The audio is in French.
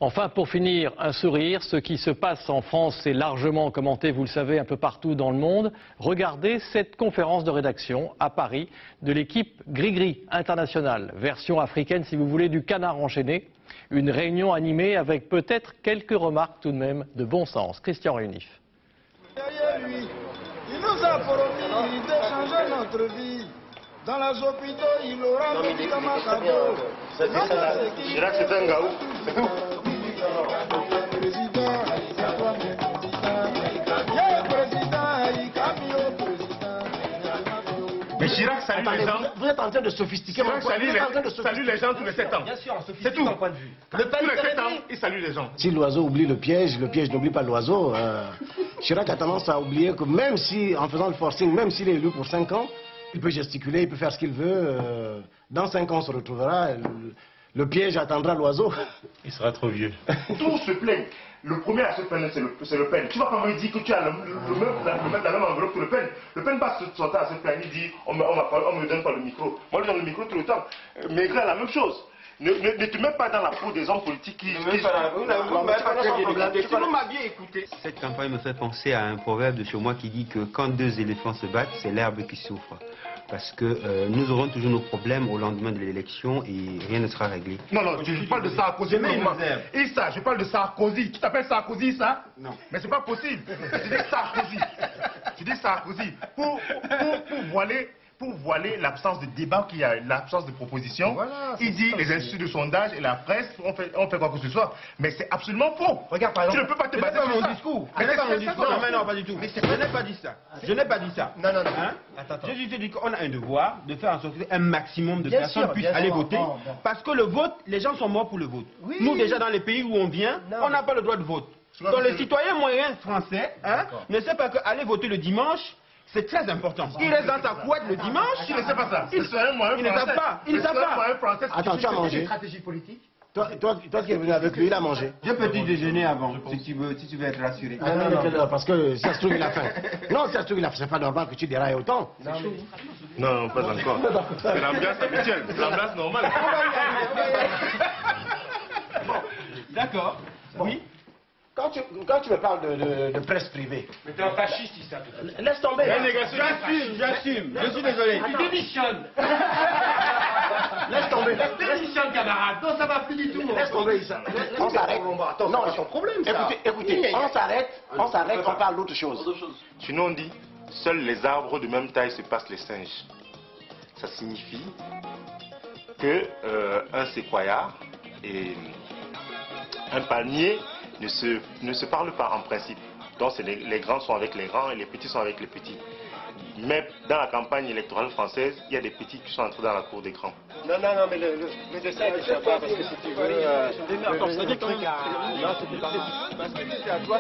Enfin, pour finir, un sourire. Ce qui se passe en France est largement commenté, vous le savez, un peu partout dans le monde. Regardez cette conférence de rédaction à Paris de l'équipe Gris-Gris International, version africaine si vous voulez du Canard enchaîné. Une réunion animée avec peut-être quelques remarques tout de même de bon sens. Christian Réunif. Derrière lui, il nous a promis de changer notre vie. Dans les hôpitaux, il aura des médicaments cadeaux. Chirac, c'est un gaou. Mais Chirac salue les gens. Vous êtes en train de sophistiquer. Chirac salue les gens tous les 7 ans. Bien sûr, c'est tout. Point de vue. Tous les 7 ans, il salue les gens. Si l'oiseau oublie le piège n'oublie pas l'oiseau. Chirac a tendance à oublier que même si, en faisant le forcing, même s'il est élu pour 5 ans, il peut gesticuler, il peut faire ce qu'il veut. Dans 5 ans, on se retrouvera. Le piège attendra l'oiseau. Il sera trop vieux. Tout se plaint. Le premier à se plaindre, c'est Le Pen. Tu vois comment il dit que tu as la même enveloppe que Le Pen. Le Pen passe son temps à se plaindre, il dit on me donne pas le micro. Moi, je donne le micro tout le temps. Maigret a la même chose. Ne te mets pas dans la peau des hommes politiques qui... Si vous m'aviez écouté. Cette campagne me fait penser à un proverbe de chez moi qui dit que quand 2 éléphants se battent, c'est l'herbe qui souffre. Parce que nous aurons toujours nos problèmes au lendemain de l'élection et rien ne sera réglé. Non, je parle de Sarkozy. Issa, je parle de Sarkozy. Tu t'appelles Sarkozy, ça? Non. Mais c'est pas possible. Tu dis Sarkozy. Tu dis Sarkozy. Pour voiler l'absence de débat qu'il y a, l'absence de proposition, voilà, il dit les instituts de sondage et la presse, on fait quoi que ce soit. Mais c'est absolument faux. Regarde, par exemple, tu ne peux pas te baser sur mon discours. Ce n'est pas mon discours. Non, pas du tout. Je n'ai pas dit ça. Je n'ai pas dit ça. Non. Hein? Attends. Je dis qu'on a un devoir de faire en sorte qu'un maximum de personnes puissent aller voter. Parce que le vote, les gens sont morts pour le vote. Oui. Nous, déjà, dans les pays où on vient, on n'a pas le droit de vote. Donc, le citoyen moyen français ne sait pas qu'aller voter le dimanche, c'est très important. Il reste dans sa couette le dimanche. Il ne sait pas ça. Il ne sait pas. Il ne sait pas. Attends, tu as mangé. Une stratégie politique. Toi qui es venu avec lui, il a mangé. J'ai petit déjeuner avant, si tu veux être rassuré. Non, parce que ça se trouve, il a faim. Non, ça se trouve, il a faim. C'est pas normal que tu dérailles autant. Non, pas encore. C'est l'ambiance habituelle. C'est l'ambiance normale. D'accord. Oui. Quand tu me parles de presse privée... Mais t'es un fasciste, ça. Laisse tomber. J'assume. Je suis désolé. Tu démissionnes. Laisse tomber. Démissionne, camarade. Non, ça va plus du tout. Laisse tomber, ça. On s'arrête. Non, c'est ton problème, ça. Écoutez, on s'arrête, on parle d'autre chose. Sinon, on dit, seuls les arbres de même taille se passent les singes. Ça signifie que un séquoia et un palmier ne se parlent pas en principe. Donc les grands sont avec les grands et les petits sont avec les petits. Mais dans la campagne électorale française, il y a des petits qui sont entrés dans la cour des grands. Non, mais le dessin ne sait pas parce que si tu veux... Attends, c'est des trucs à... Non, c'est à toi,